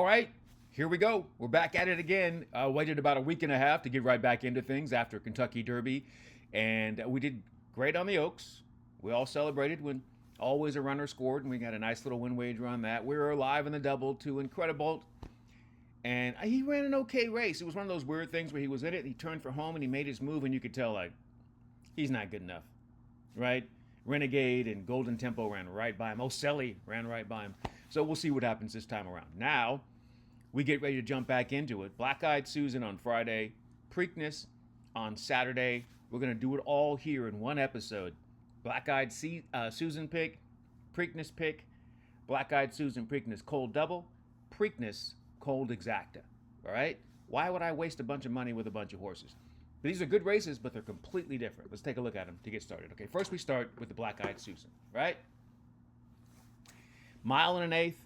All right, here we go. We're back at it again. Waited about a week and a half to get right back into things after Kentucky Derby, and we did great on the Oaks. We all celebrated when always a runner scored, and we got a nice little win wager on that. We were alive in the double to Incredibolt, and he ran an okay race. It was one of those weird things where he was in it, he turned for home, and he made his move, and you could tell like he's not good enough, right? Renegade and Golden Tempo ran right by him. Oselli ran right by him. So we'll see what happens this time around. Now we get ready to jump back into it. Black Eyed Susan on Friday, Preakness on Saturday. We're going to do it all here in one episode. Black Eyed Susan pick, Preakness pick, Black Eyed Susan Preakness cold double, Preakness cold exacta. All right? Why would I waste a bunch of money with a bunch of horses? These are good races, but they're completely different. Let's take a look at them to get started. Okay, first we start with the Black Eyed Susan, right? Mile and an eighth.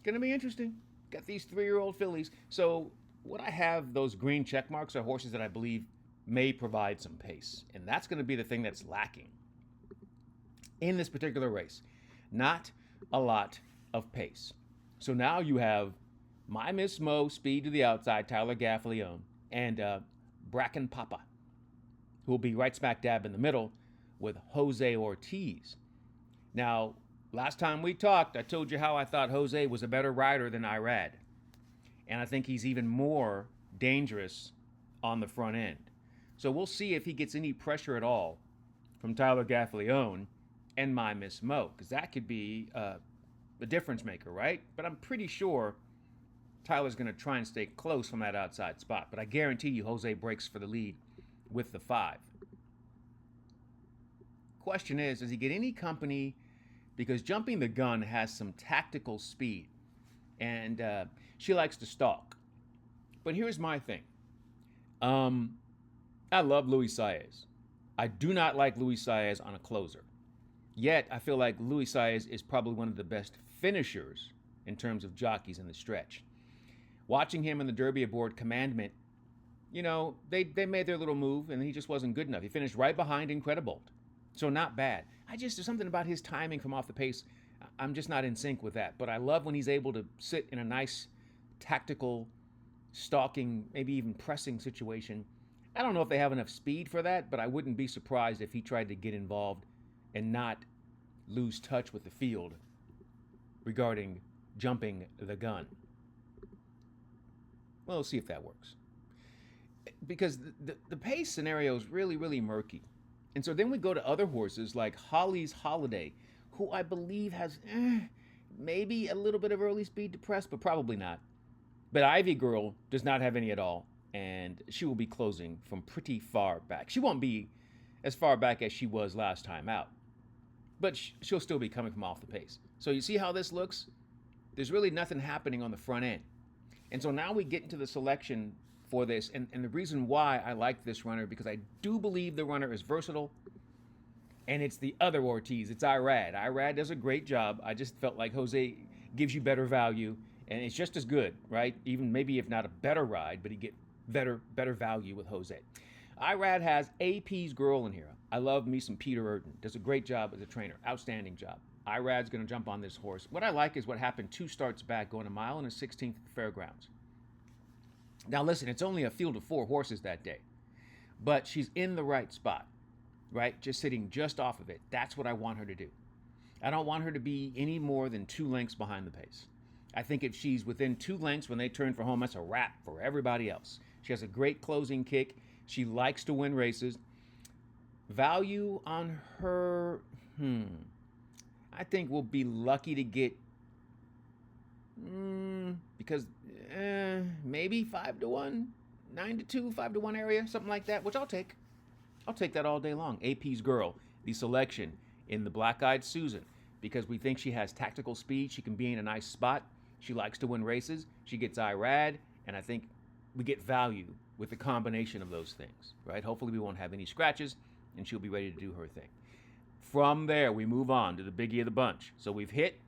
Gonna be interesting. Got these 3-year-old fillies. So what I have, those green check marks, are horses that I believe may provide some pace. And that's gonna be the thing that's lacking in this particular race. Not a lot of pace. So now you have My Miss Mo, speed to the outside, Tyler Gaffalione, and Bracken Papa, who will be right smack dab in the middle with Jose Ortiz. Now, last time we talked, I told you how I thought Jose was a better rider than Irad. And I think he's even more dangerous on the front end. So we'll see if he gets any pressure at all from Tyler Gaffalione and My Miss Mo, because that could be a difference maker, right? But I'm pretty sure Tyler's going to try and stay close from that outside spot. But I guarantee you Jose breaks for the lead with the 5. Question is, does he get any company? Because Jumping the Gun has some tactical speed, and she likes to stalk. But here's my thing. I love Luis Saez. I do not like Luis Saez on a closer. Yet, I feel like Luis Saez is probably one of the best finishers in terms of jockeys in the stretch. Watching him in the Derby aboard Commandment, you know, they made their little move, and he just wasn't good enough. He finished right behind Incredibolt. So not bad. There's something about his timing from off the pace. I'm just not in sync with that. But I love when he's able to sit in a nice tactical, stalking, maybe even pressing situation. I don't know if they have enough speed for that, but I wouldn't be surprised if he tried to get involved and not lose touch with the field regarding Jumping the Gun. Well, we'll see if that works. Because the pace scenario is really, really murky. And so then we go to other horses like Holly's Holiday, who I believe has maybe a little bit of early speed to press, but probably not. But Ivy Girl does not have any at all, and she will be closing from pretty far back. She won't be as far back as she was last time out, but she'll still be coming from off the pace. So you see how this looks? There's really nothing happening on the front end. And so now we get into the selection for this, and the reason why I like this runner, because I do believe the runner is versatile, and it's the other Ortiz. It's Irad. Irad does a great job. I just felt like Jose gives you better value, and it's just as good, right? Even maybe if not a better ride, but you get better value with Jose. Irad has AP's girl in here. I love me some Peter Urton. Does a great job as a trainer. Outstanding job. Irad's going to jump on this horse. What I like is what happened 2 starts back, going a mile and a 16th at the fairgrounds. Now listen, it's only a field of 4 horses that day, but she's in the right spot, right? Just sitting just off of it. That's what I want her to do. I don't want her to be any more than 2 lengths behind the pace. I think if she's within 2 lengths when they turn for home, that's a wrap for everybody else. She has a great closing kick. She likes to win races. Value on her, I think we'll be lucky to get, because maybe 5-1, 9-2, 5-1 area, something like that, which I'll take. I'll take that all day long. AP's girl, the selection in the Black Eyed Susan, because we think she has tactical speed. She can be in a nice spot. She likes to win races. She gets Irad, and I think we get value with the combination of those things, right? Hopefully we won't have any scratches, and she'll be ready to do her thing. From there, we move on to the biggie of the bunch. So we've hit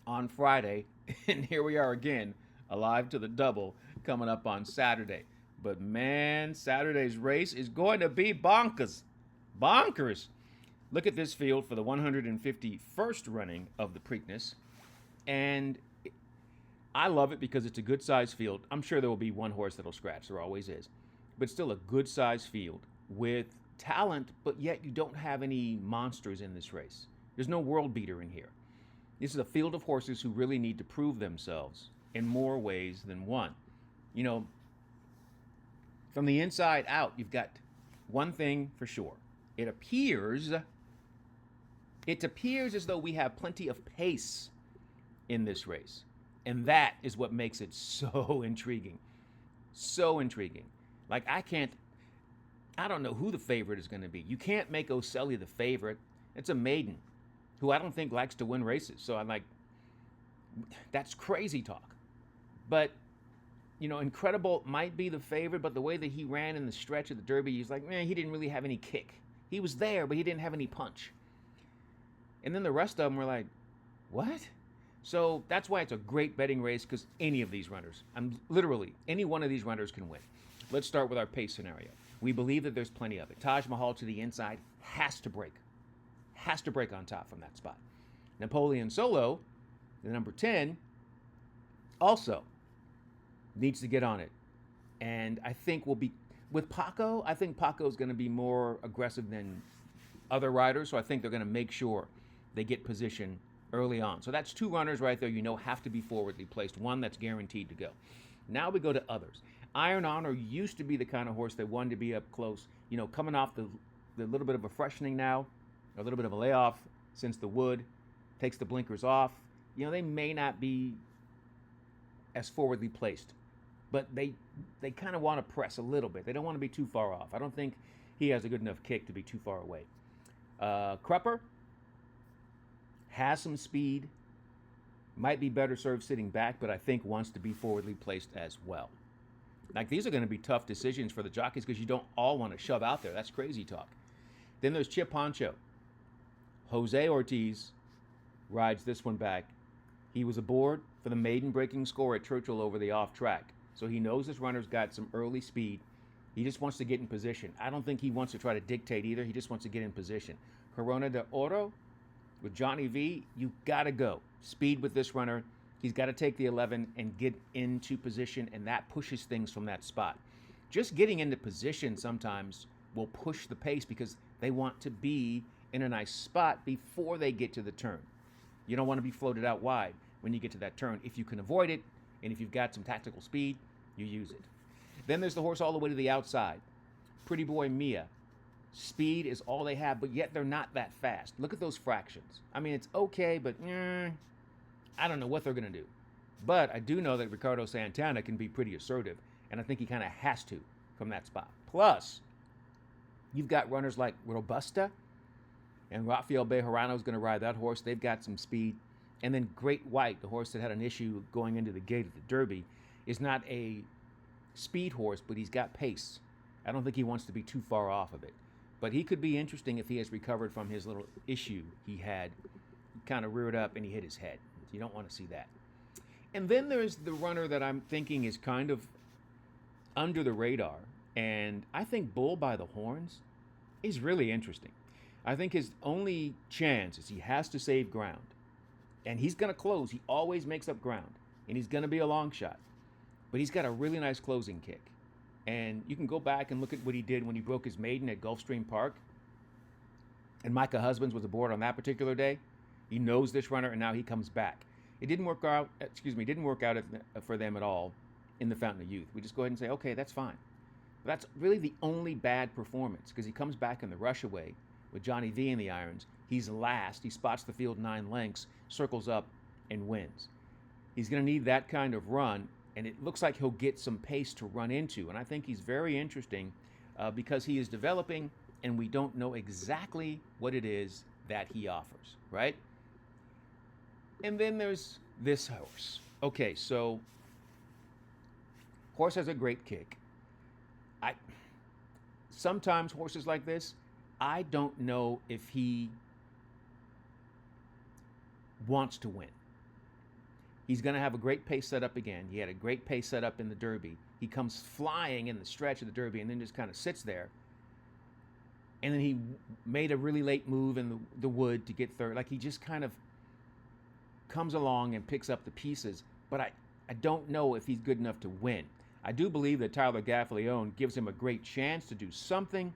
on Friday, and here we are again, alive to the double, coming up on Saturday. But man, Saturday's race is going to be bonkers. Bonkers. Look at this field for the 151st running of the Preakness. And I love it because it's a good sized field. I'm sure there will be one horse that'll scratch. There always is. But still a good sized field with talent, but yet you don't have any monsters in this race. There's no world beater in here. This is a field of horses who really need to prove themselves in more ways than one. You know, from the inside out, you've got one thing for sure. It appears as though we have plenty of pace in this race. And that is what makes it so intriguing. So intriguing. Like, I don't know who the favorite is going to be. You can't make Oselli the favorite. It's a maiden who I don't think likes to win races. So I'm like, that's crazy talk. But, you know, Incredible might be the favorite, but the way that he ran in the stretch of the Derby, he's like, man, he didn't really have any kick. He was there, but he didn't have any punch. And then the rest of them were like, what? So that's why it's a great betting race, because any of these runners, literally, any one of these runners can win. Let's start with our pace scenario. We believe that there's plenty of it. Taj Mahal to the inside has to break on top from that spot. Napoleon Solo, the number 10, also needs to get on it. And I think we'll be, with Paco, I think Paco is going to be more aggressive than other riders, so I think they're going to make sure they get position early on. So that's two runners right there you know have to be forwardly placed, one that's guaranteed to go. Now we go to others. Iron Honor used to be the kind of horse that wanted to be up close, you know, coming off the little bit of a freshening now, a little bit of a layoff since the Wood, takes the blinkers off. You know, they may not be as forwardly placed, but they kind of want to press a little bit. They don't want to be too far off. I don't think he has a good enough kick to be too far away. Crupper has some speed, might be better served sitting back, but I think wants to be forwardly placed as well. Like, these are going to be tough decisions for the jockeys because you don't all want to shove out there. That's crazy talk. Then there's Chip Honcho. Jose Ortiz rides this one back. He was aboard for the maiden breaking score at Churchill over the off track. So he knows this runner's got some early speed. He just wants to get in position. I don't think he wants to try to dictate either. He just wants to get in position. Corona de Oro with Johnny V, you got to go. Speed with this runner. He's got to take the 11 and get into position, and that pushes things from that spot. Just getting into position sometimes will push the pace because they want to be in a nice spot before they get to the turn. You don't want to be floated out wide when you get to that turn. If you can avoid it, and if you've got some tactical speed, you use it. Then there's the horse all the way to the outside. Pretty Boy Mia. Speed is all they have, but yet they're not that fast. Look at those fractions. I mean, it's okay, but I don't know what they're going to do. But I do know that Ricardo Santana can be pretty assertive, and I think he kind of has to from that spot. Plus, you've got runners like Robusta, and Rafael Bejarano is going to ride that horse. They've got some speed. And then Great White, the horse that had an issue going into the gate of the Derby, is not a speed horse, but he's got pace. I don't think he wants to be too far off of it. But he could be interesting if he has recovered from his little issue he had. He kind of reared up and he hit his head. You don't want to see that. And then there's the runner that I'm thinking is kind of under the radar. And I think Bull by the Horns is really interesting. I think his only chance is he has to save ground. And he's going to close. He always makes up ground. And he's going to be a long shot. But he's got a really nice closing kick. And you can go back and look at what he did when he broke his maiden at Gulfstream Park. And Micah Husbands was aboard on that particular day. He knows this runner, and now he comes back. It didn't work out for them at all in the Fountain of Youth. We just go ahead and say, okay, that's fine. But that's really the only bad performance, because he comes back in the rush away with Johnny V in the irons. He's last. He spots the field 9 lengths, circles up, and wins. He's going to need that kind of run, and it looks like he'll get some pace to run into. And I think he's very interesting because he is developing, and we don't know exactly what it is that he offers, right? And then there's this horse. Okay, so horse has a great kick. Sometimes horses like this, I don't know if he wants to win. He's going to have a great pace set up again. He had a great pace set up in the Derby. He comes flying in the stretch of the Derby and then just kind of sits there. And then he made a really late move in the Wood to get third. Like, he just kind of comes along and picks up the pieces, but I don't know if he's good enough to win. I do believe that Tyler Gaffalione gives him a great chance to do something.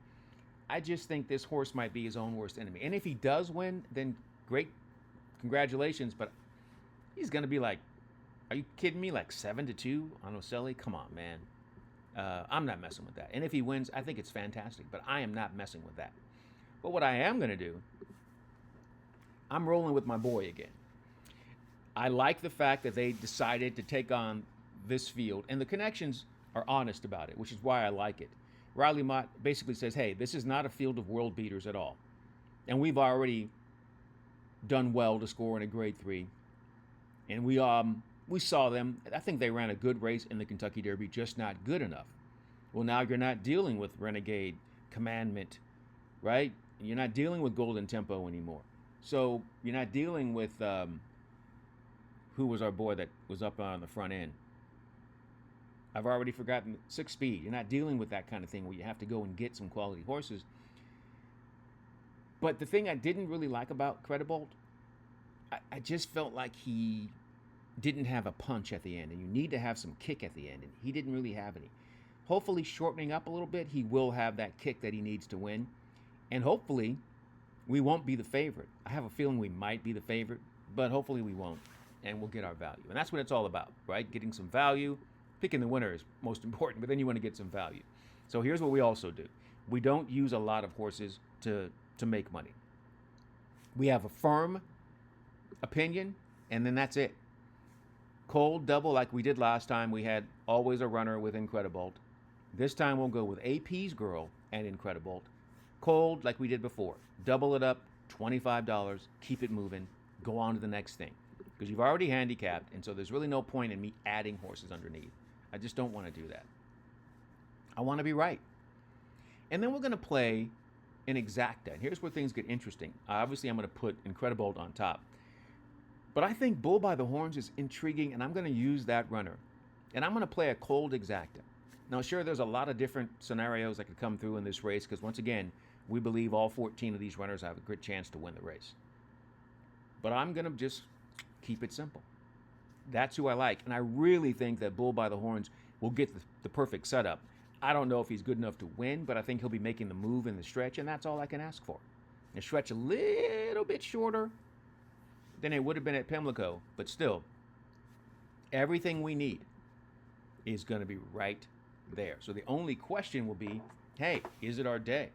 I just think this horse might be his own worst enemy. And if he does win, then great, congratulations. But he's going to be like, are you kidding me? Like 7-2 on Ocelli? Come on, man. I'm not messing with that. And if he wins, I think it's fantastic. But I am not messing with that. But what I am going to do, I'm rolling with my boy again. I like the fact that they decided to take on this field, and the connections are honest about it, which is why I like it. Riley Mott basically says, hey, this is not a field of world beaters at all. And we've already done well to score in a grade 3. And we saw them. I think they ran a good race in the Kentucky Derby, just not good enough. Well, now you're not dealing with Renegade, Commandment, right? You're not dealing with Golden Tempo anymore. So you're not dealing with, who was our boy that was up on the front end? I've already forgotten. 6 Speed. You're not dealing with that kind of thing where you have to go and get some quality horses. But the thing I didn't really like about Credibolt, I just felt like he didn't have a punch at the end, and you need to have some kick at the end, and he didn't really have any. Hopefully, shortening up a little bit, he will have that kick that he needs to win, and hopefully, we won't be the favorite. I have a feeling we might be the favorite, but hopefully we won't, and we'll get our value. And that's what it's all about, right? Getting some value. Picking the winner is most important, but then you want to get some value. So here's what we also do. We don't use a lot of horses to make money. We have a firm opinion, and then that's it. Cold double, like we did last time, we had always a runner with Incredibolt. This time we'll go with AP's Girl and Incredibolt. Cold, like we did before. Double it up, $25, keep it moving, go on to the next thing. Because you've already handicapped, and so there's really no point in me adding horses underneath. I just don't want to do that. I want to be right. And then we're going to play an exacta. And here's where things get interesting. Obviously, I'm going to put Incredibolt on top. But I think Bull by the Horns is intriguing, and I'm going to use that runner. And I'm going to play a cold exacta. Now, sure, there's a lot of different scenarios that could come through in this race, because once again, we believe all 14 of these runners have a good chance to win the race. But I'm going to just keep it simple. That's who I like. And I really think that Bull by the Horns will get the perfect setup. I don't know if he's good enough to win, but I think he'll be making the move in the stretch, and that's all I can ask for. The stretch a little bit shorter than it would have been at Pimlico, but still, everything we need is going to be right there. So the only question will be, hey, is it our day?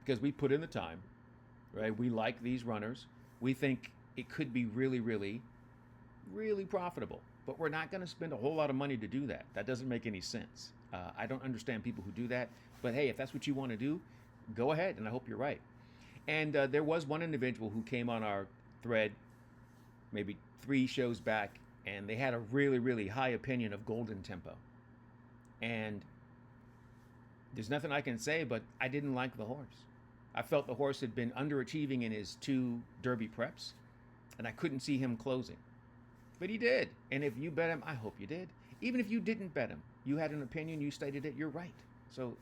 Because we put in the time, right? We like these runners. We think it could be really, really, really profitable. But we're not going to spend a whole lot of money to do that. That doesn't make any sense. I don't understand people who do that. But hey, if that's what you want to do, go ahead, and I hope you're right. And there was one individual who came on our thread maybe 3 shows back, and they had a really, really high opinion of Golden Tempo. And there's nothing I can say, but I didn't like the horse. I felt the horse had been underachieving in his 2 Derby preps, and I couldn't see him closing. But he did. And if you bet him, I hope you did. Even if you didn't bet him, you had an opinion, you stated it, you're right. So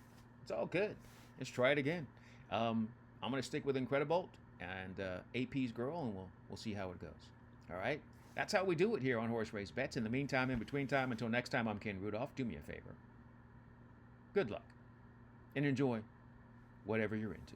it's all good. Let's try it again. I'm going to stick with Incredibolt and AP's Girl, and we'll see how it goes. All right? That's how we do it here on Horse Race Bets. In the meantime, in between time, until next time, I'm Ken Rudulph. Do me a favor. Good luck. And enjoy whatever you're into.